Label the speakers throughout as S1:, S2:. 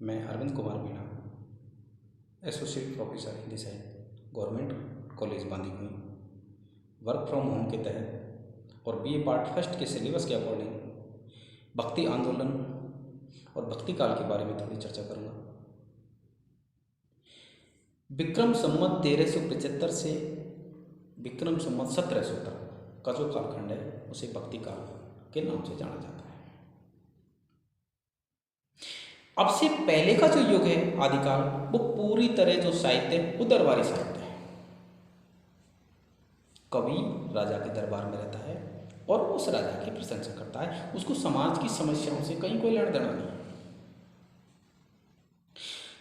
S1: मैं Arvind Kumar Meena, associate professor Hindi साहित्य, government college Bandikui, work from home के तहत और बीए पार्ट फर्स्ट के सिलेबस के अकॉर्डिंग भक्ति आंदोलन और भक्ति काल के बारे में थोड़ी चर्चा करूँगा। विक्रम संवत 1375 से विक्रम संवत 1700 तक का जो कालखंड है उसे भक्ति काल के नाम से जाना जाता है। अब से पहले का जो युग है आदिकाल, वो पूरी तरह जो साहित्य वो दरबारी साहित्य है। कवि राजा के दरबार में रहता है और उस राजा की प्रशंसा करता है, उसको समाज की समस्याओं से कहीं कोई लेना देना नहीं है।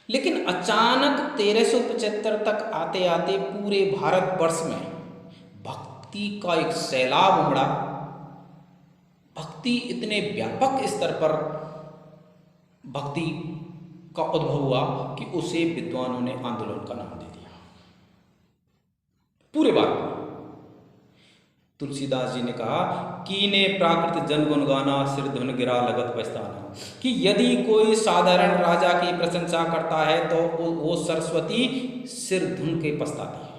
S1: लेकिन अचानक 1375 तक आते आते पूरे भारतवर्ष में भक्ति का एक सैलाब उमड़ा। भक्ति इतने व्यापक स्तर पर भक्ति का उद्भव हुआ कि उसे विद्वानों ने आंदोलन का नाम दे दिया। पूरे भारत में तुलसीदास जी ने कहा, कीने प्राकृत जन गुण गाना, सिर धुन गिरा लगत पछताना, कि यदि कोई साधारण राजा की प्रशंसा करता है तो वो सरस्वती सिर धुन के पछताती है।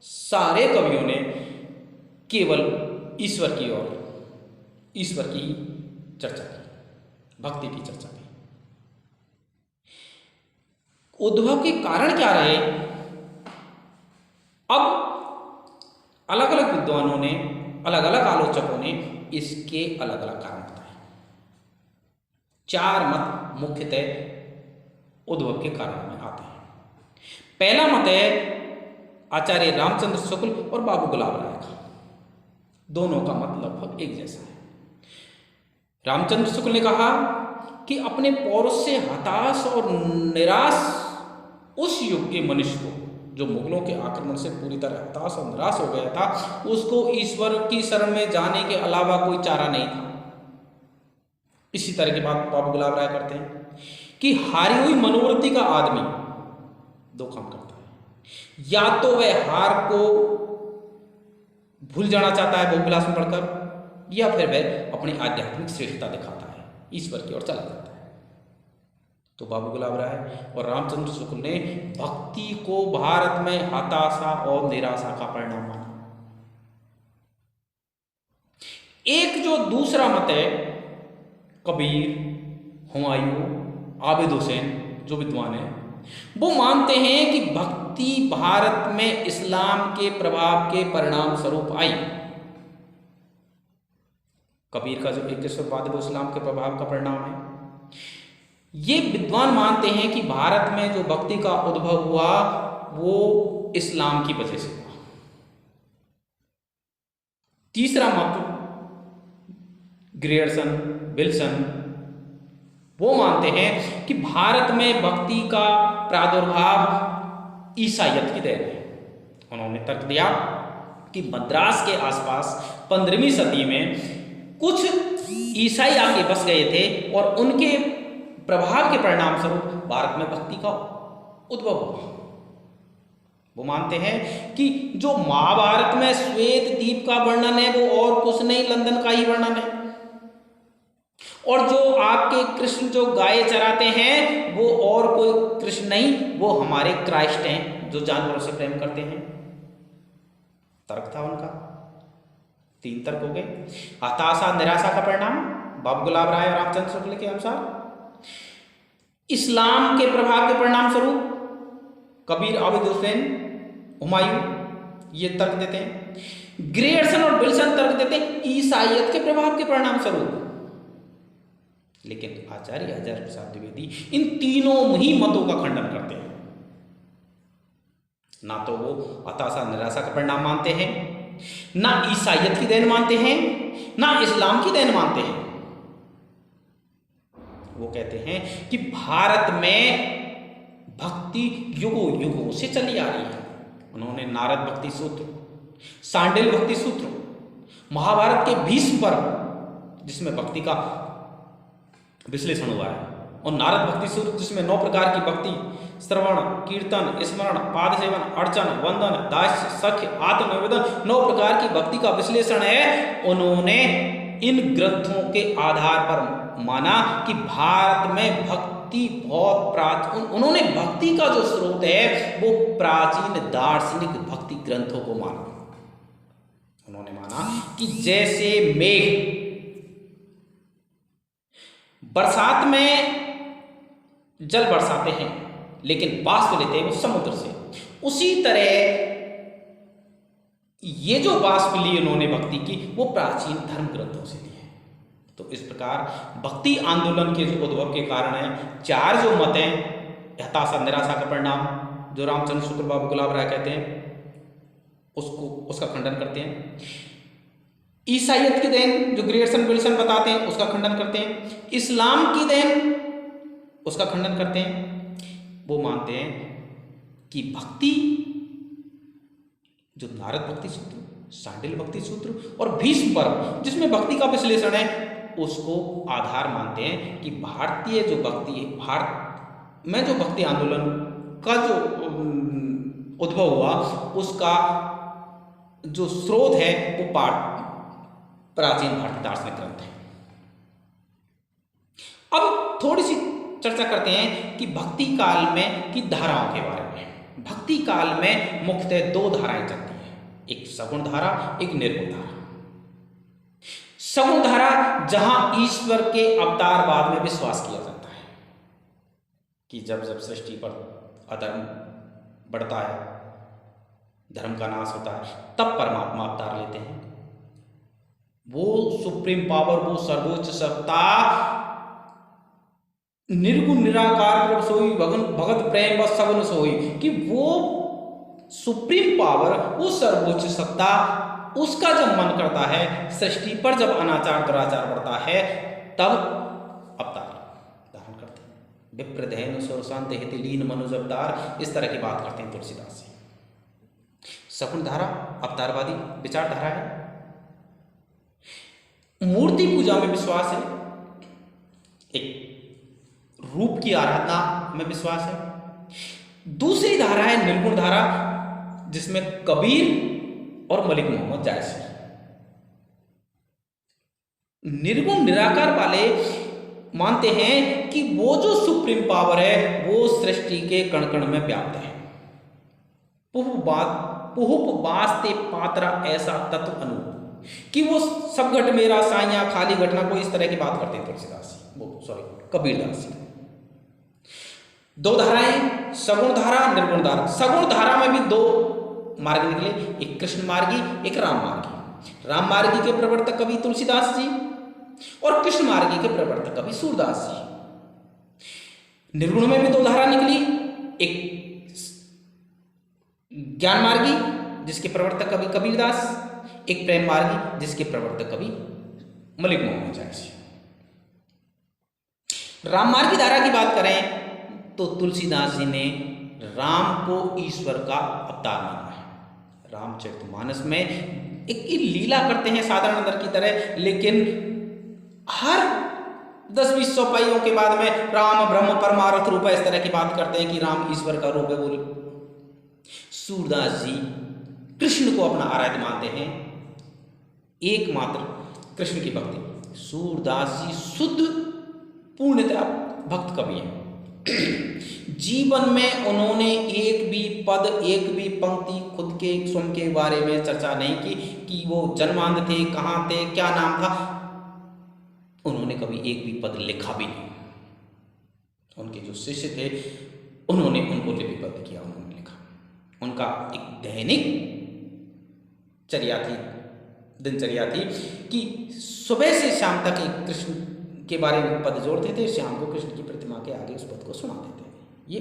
S1: सारे कवियों ने केवल ईश्वर की ओर, ईश्वर की चर्चा की, भक्ति की चर्चा की। उद्भव के कारण क्या रहे? अब अलग अलग विद्वानों ने, अलग अलग आलोचकों ने इसके अलग अलग कारण बताए। 4 मत मुख्यतः उद्भव के कारण में आते हैं। पहला मत है आचार्य रामचंद्र शुक्ल और बाबू गुलाब राय का। दोनों का मत लगभग एक जैसा है। रामचंद्र शुक्ल ने कहा कि अपने पौरुष से हताश और निराश उस युग के मनुष्य को, जो मुगलों के आक्रमण से पूरी तरह हताश और निराश हो गया था, उसको ईश्वर की शरण में जाने के अलावा कोई चारा नहीं था। इसी तरह की बात बाबू गुलाब राय करते हैं कि हारी हुई मनोवृत्ति का आदमी 2 काम करता है। या तो वह हार को भूल जाना चाहता है भोगविलास में पढ़कर, या फिर वह अपनी आध्यात्मिक श्रेष्ठता दिखाता है, ईश्वर की ओर चला जाता है। तो बाबू गुलाब राय और रामचंद्र शुक्ल ने भक्ति को भारत में हताशा और निराशा का परिणाम माना। एक जो दूसरा मत है, कबीर, हुमायूं, आबिद हुसैन जो विद्वान है, वो मानते हैं कि भक्ति भारत में इस्लाम के प्रभाव के परिणाम स्वरूप आई। कबीर का जो एकेश्वरवाद वो इस्लाम के प्रभाव का परिणाम है। ये विद्वान मानते हैं कि भारत में जो भक्ति का उद्भव हुआ वो इस्लाम की वजह से हुआ। तीसरा मत ग्रियर्सन, विल्सन, वो मानते हैं कि भारत में भक्ति का प्रादुर्भाव ईसाईयत की देन है। उन्होंने तर्क दिया कि मद्रास के आसपास 15वीं सदी में कुछ ईसाई आके बस गए थे और उनके प्रभाव के परिणाम स्वरूप भारत में भक्ति का उद्भव हुआ। वो मानते हैं कि जो महाभारत में श्वेत द्वीप का वर्णन है वो और कुछ नहीं, लंदन का ही वर्णन है। और जो आपके कृष्ण जो गाय चराते हैं वो और कोई कृष्ण नहीं, वो हमारे क्राइस्ट हैं जो जानवरों से प्रेम करते हैं। तर्क था उनका। 3 तर्क हो गए। हताशा निराशा का परिणाम बाबू गुलाब राय और रामचंद्र शुक्ल के अनुसार, इस्लाम के प्रभाव के परिणाम स्वरूप कबीर, आबिद हुसैन, हुमायूं ये तर्क देते हैं। ग्रियर्सन और विल्सन तर्क देते हैं ईसाईयत के प्रभाव के परिणाम स्वरूप। लेकिन आचार्य हजारी प्रसाद द्विवेदी इन तीनों ही मतों का खंडन करते हैं। ना तो वो हताशा निराशा का परिणाम मानते हैं, ना ईसाईयत की देन मानते हैं, ना इस्लाम की देन मानते हैं। वो कहते हैं कि भारत में भक्ति युगों युगों से चली आ रही है। उन्होंने नारद भक्ति सूत्र, सांडिल भक्ति सूत्र, महाभारत के भीष्म पर्व जिसमें भक्ति का विश्लेषण हुआ है, और नारद भक्ति सूत्र जिसमें 9 प्रकार की भक्ति, श्रवण, कीर्तन, स्मरण, पाद सेवन, अर्चन, वंदन, दास्य, सख्य, आत्मनिवेदन, 9 प्रकार की भक्ति का विश्लेषण है। उन्होंने इन ग्रंथों के आधार पर माना कि भारत में भक्ति बहुत प्राचीन, उन्होंने भक्ति का जो स्रोत है वो प्राचीन दार्शनिक भक्ति ग्रंथों को माना। उन्होंने माना कि जैसे मेघ बरसात में जल बरसाते हैं लेकिन वाष्प लेते हैं वो समुद्र से, उसी तरह ये जो वाष्प ली उन्होंने भक्ति की वो प्राचीन धर्म ग्रंथों से ली है। तो इस प्रकार भक्ति आंदोलन के जो उद्भव के कारण है, चार जो मत हैं, हताशा निराशा का परिणाम जो रामचंद्र शुक्ल बाबू गुलाब राय कहते हैं उसका खंडन करते हैं, ईसाइयत की देन जो ग्रेयर्सन विल्सन बताते हैं उसका खंडन करते हैं, इस्लाम की देन उसका खंडन करते हैं। वो मानते हैं कि भक्ति जो नारद भक्ति सूत्र, शांडिल्य भक्ति सूत्र और भीष्म पर्व जिसमें भक्ति का विश्लेषण है उसको आधार मानते हैं कि भारतीय जो भक्ति है, भारत में जो भक्ति आंदोलन का जो उद्भव हुआ उसका जो स्रोत है वो प्राचीन भारतीय दार्शनिक ग्रंथ है। अब थोड़ी सी चर्चा करते हैं कि भक्ति काल में की धाराओं के बारे में। भक्ति काल में मुख्यतः दो धाराएं चलती हैं, एक सगुण धारा, एक निर्गुण धारा। सगुण धारा जहां ईश्वर के अवतारवाद में विश्वास किया जाता है कि जब जब सृष्टि पर अधर्म बढ़ता है, धर्म का नाश होता है, तब परमात्मा अवतार लेते हैं। वो सुप्रीम पावर, वो सर्वोच्च सत्ता, निर्गुण निराकार प्रभु सोई भगत प्रेम व सगुन सोई, कि वो सुप्रीम पावर, वो सर्वोच्च सत्ता, उसका जब मन करता है, सृष्टि पर जब अनाचार दुराचार बढ़ता है तब अवतार धारण करते हैं। विप्रधैन सुरशांत हिति लीन मनुज अवतार, इस तरह की बात करते हैं तुलसीदास जी। सगुण धारा अवतारवादी विचारधारा है। मूर्ति पूजा में विश्वास है, एक रूप की आराधना में विश्वास है। दूसरी धारा है निर्गुण धारा, जिसमें कबीर और मलिक मोहम्मद जायज है। निर्गुण निराकार वाले मानते हैं कि वो जो सुप्रीम पावर है वो सृष्टि के कण कण में व्याप्त है। पुहुप वास्ते पात्रा ऐसा तत्व अनूप, कि वो सब घट मेरा साइया खाली घटना को, इस तरह की बात करते हैं तुलसीदास कबीरदास जी। दो धाराएं, सगुण धारा, निर्गुण धारा। सगुण धारा में भी दो मार्ग निकले, एक कृष्ण मार्गी, एक राम मार्गी। राम मार्गी के प्रवर्तक कवि तुलसीदास जी और कृष्ण मार्गी के प्रवर्तक कवि सूरदास जी। निर्गुण में भी दो धारा निकली, एक ज्ञान मार्गी जिसके प्रवर्तक कवि कबीरदास, एक प्रेम मार्गी जिसके प्रवर्तक कवि मलिक मोहम्मद जायज। राम मार्गी धारा की बात करें तो तुलसीदास जी ने राम को ईश्वर का अवतार माना है। रामचरितमानस में एक लीला करते हैं साधारण नर की तरह, लेकिन हर 10-20 चौपाइयों के बाद में राम ब्रह्म परमार्थ रूप है, इस तरह की बात करते हैं कि राम ईश्वर का रूप है। बोले सूरदास जी कृष्ण को अपना आराध्य मानते हैं, एकमात्र कृष्ण की भक्ति। सूरदास जी शुद्ध पूर्णतः भक्त कवि हैं। जीवन में उन्होंने एक भी पद, एक भी पंक्ति खुद के स्वयं के बारे में चर्चा नहीं की कि वो जन्मांध थे, कहाँ थे, क्या नाम था। उन्होंने कभी एक भी पद लिखा भी नहीं। उनके जो शिष्य थे उन्होंने उनको लिपिबद्ध किया, उन्होंने लिखा। उनका एक दैनिक दिनचर्या थी कि सुबह से शाम तक एक कृष्ण के बारे में पद जोड़ते थे, शाम को कृष्ण की प्रतिमा के आगे उस पद को सुनाते थे। ये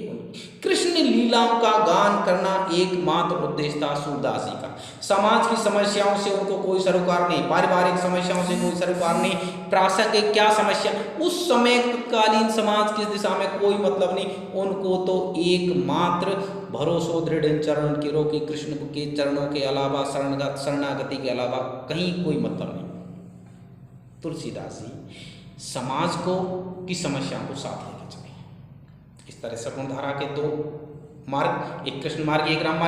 S1: कृष्ण लीलाओं का गान करना एकमात्र उद्देश्य था सूरदास जी का। समाज की समस्याओं से उनको कोई सरोकार नहीं, पारिवारिक समस्याओं से कोई सरोकार नहीं, प्रासंगिक क्या समस्या, उस समय कालीन समाज किस दिशा में कोई मतलब नहीं। उनको तो एकमात्र भरोसो दृढ़ चरण के रोके कृष्ण के चरणों के अलावा, शरणागति के अलावा कहीं कोई मतलब नहीं। तुलसीदास जी समाज को की समस्याओं को साथ लेकर चले। इस तरह सगुण धारा के दो मार्ग, एक कृष्ण मार्ग, एक राम मार्ग।